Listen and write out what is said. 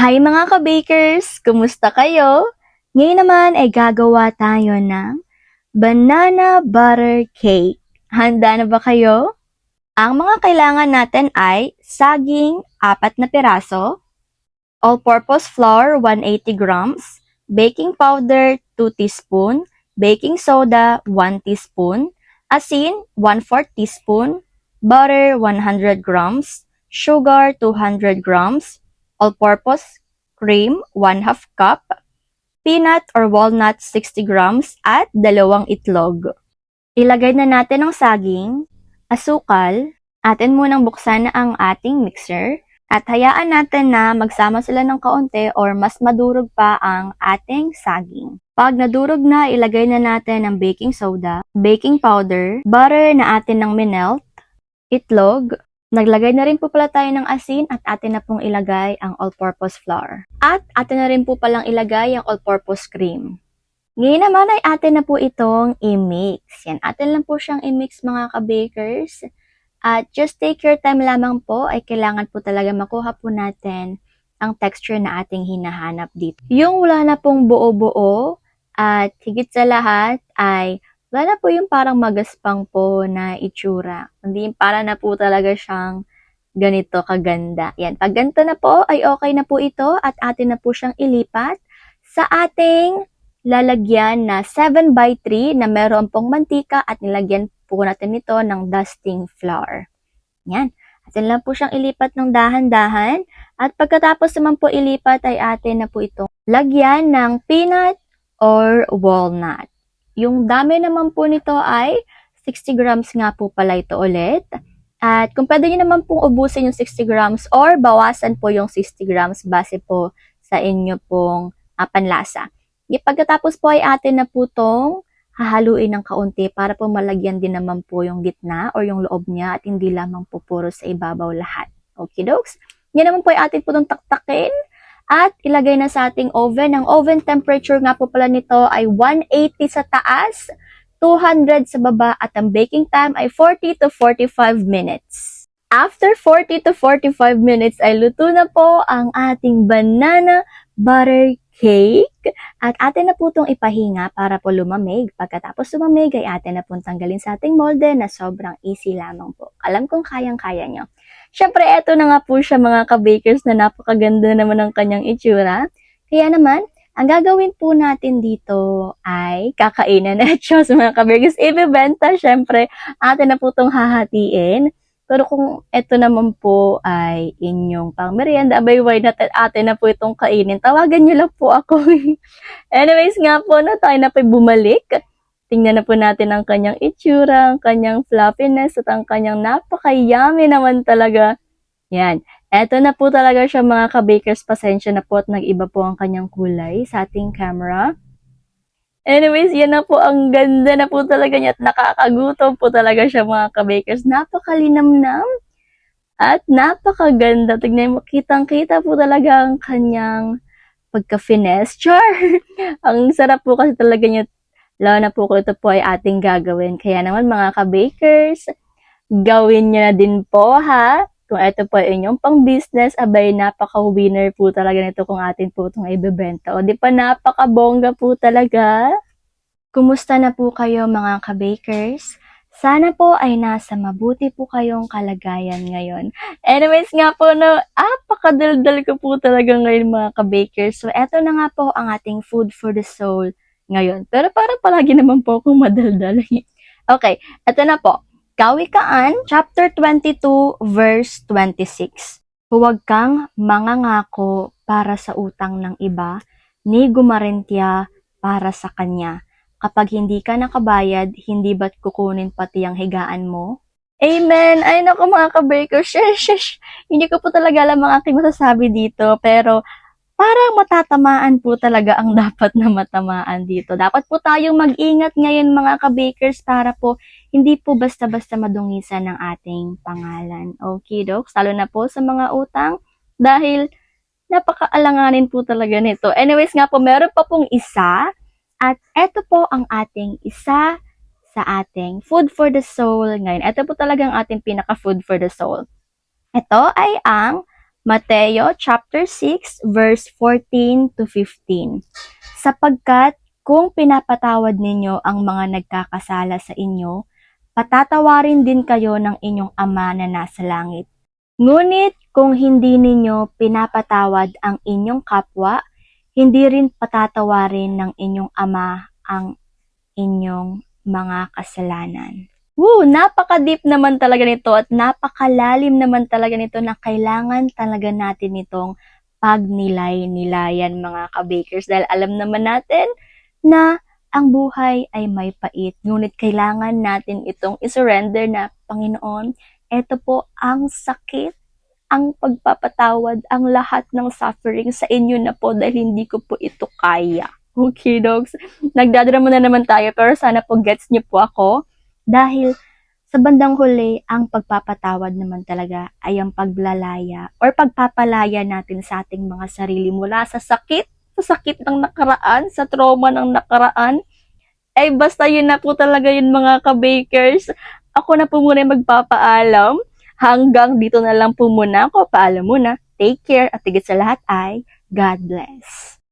Hi mga ka-bakers! Kumusta kayo? Ngayon naman ay gagawa tayo ng banana butter cake. Handa na ba kayo? Ang mga kailangan natin ay saging, 4 na piraso, all-purpose flour, 180 grams, baking powder, 2 teaspoon, baking soda, 1 teaspoon, asin, 1/4 teaspoon, butter, 100 grams, sugar, 200 grams, all-purpose cream, 1/2 cup, peanut or walnut, 60 grams, at 2 itlog. Ilagay na natin ang saging, asukal, atin munang buksan ang ating mixer, at hayaan natin na magsama sila ng kaunti or mas madurog pa ang ating saging. Pag nadurog na, ilagay na natin ang baking soda, baking powder, butter na atin ng minelt, itlog, naglagay na rin po pala tayo ng asin at atin na pong ilagay ang all-purpose flour. At atin na rin po palang ilagay ang all-purpose cream. Ngayon naman ay atin na po itong i-mix. Yan, atin lang po siyang i-mix mga ka-bakers. At just take your time lamang po, ay kailangan po talaga makuha po natin ang texture na ating hinahanap dito. Yung wala na pong buo-buo at higit sa lahat ay wala na po yung parang magaspang po na itsura. Hindi para na po talaga siyang ganito kaganda. Yan, pag ganito na po ay okay na po ito at atin na po siyang ilipat sa ating lalagyan na 7x3 na meron pong mantika at nilagyan po natin ito ng dusting flour. Yan. Atin lang po siyang ilipat ng dahan-dahan. At pagkatapos naman po ilipat ay atin na po itong lagyan ng peanut or walnut. Yung dami naman po nito ay 60 grams nga po pala ito ulit. At kung pwede nyo naman pong ubusin yung 60 grams or bawasan po yung 60 grams base po sa inyo pong panlasa. Pagkatapos po ay atin na po itong hahaluin ng kaunti para po malagyan din naman po yung gitna or yung loob niya at hindi lamang po puro sa ibabaw lahat. Okay, dokes? Yan naman po ay atin po itong taktakin at ilagay na sa ating oven. Ang oven temperature nga po pala nito ay 180 sa taas, 200 sa baba at ang baking time ay 40 to 45 minutes. After 40 to 45 minutes ay luto na po ang ating banana butter cake. At atin na po itong ipahinga para po lumamig. Pagkatapos lumamig ay atin na po tanggalin sa ating molde na sobrang easy lamang po. Alam kong kayang-kaya nyo. Siyempre, eto na nga po siya mga ka-bakers na napakaganda naman ang kanyang itsura. Kaya naman, ang gagawin po natin dito ay kakainan na siya sa mga ka-bakers. Ibebenta, siyempre, atin na po itong hahatiin. Pero kung ito naman po ay inyong pang merienda, abay why not atin na po itong kainin. Tawagan niyo lang po ako. Anyways nga po, no, tayo na po bumalik. Tingnan na po natin ang kanyang itsura, ang kanyang fluffiness, at ang kanyang napaka-yummy naman talaga. Yan. Eto na po talaga siya mga ka-bakers. Pasensya na po at nag-iba po ang kanyang kulay sa ating camera. Anyways, yan na po, ang ganda na po talaga niya at nakakagutom po talaga siya mga ka-bakers. Napakalinamnam at napakaganda. Tignan mo, kitang-kita po talaga ang kanyang pagka-finesse. Char! Ang sarap po kasi talaga niya. Lalo na po kung ito po ay ating gagawin. Kaya naman mga ka-bakers, gawin niyo na din po ha. Kung ito po ay inyong pang-business, abay napaka-winner po talaga nito kung atin po itong ibebenta. O di pa napaka-bongga po talaga. Kumusta na po kayo mga ka-bakers? Sana po ay nasa mabuti po kayong kalagayan ngayon. Anyways nga po, no, pakadaldal ko po talaga ngayon mga ka-bakers. So, eto na nga po ang ating food for the soul ngayon. Pero parang palagi naman po akong madaldal. Okay, eto na po. Kawikaan, chapter 22, verse 26. Huwag kang mangangako para sa utang ng iba, ni gumarantya para sa kanya. Kapag hindi ka nakabayad, hindi ba't kukunin pati ang higaan mo? Amen! Ay naku mga ka-bakers, shesh! Hindi ko po talaga alam ang aking masasabi dito, pero parang matatamaan po talaga ang dapat na matamaan dito. Dapat po tayong mag-ingat ngayon mga ka-bakers para po hindi po basta-basta madungisan ng ating pangalan. Okay, doks? Lalo na po sa mga utang dahil napakaalanganin po talaga nito. Anyways nga po, meron pa pong isa at eto po ang ating isa sa ating food for the soul ngayon. Ito po talagang ating pinaka-food for the soul. Ito ay ang Mateo chapter 6 verse 14 to 15. Sapagkat kung pinapatawad ninyo ang mga nagkakasala sa inyo, patatawarin din kayo ng inyong Ama na nasa langit. Ngunit kung hindi ninyo pinapatawad ang inyong kapwa, hindi rin patatawarin ng inyong Ama ang inyong mga kasalanan. Napaka-deep naman talaga nito at napakalalim naman talaga nito na kailangan talaga natin itong pagnilay-nilayan mga ka-bakers dahil alam naman natin na ang buhay ay may pait. Ngunit kailangan natin itong isurrender na, Panginoon, ito po ang sakit, ang pagpapatawad, ang lahat ng suffering sa inyo na po dahil hindi ko po ito kaya. Okay, dogs. Nagdadrama na naman tayo pero sana po gets niyo po ako dahil sa bandang huli, ang pagpapatawad naman talaga ay ang paglalaya or pagpapalaya natin sa ating mga sarili mula sa sakit ng nakaraan, sa trauma ng nakaraan. Ay basta yun na po talaga yun mga ka-bakers. Ako na po muna magpapaalam. Hanggang dito na lang po muna ako. Paalam muna. Take care at higit sa lahat ay God bless.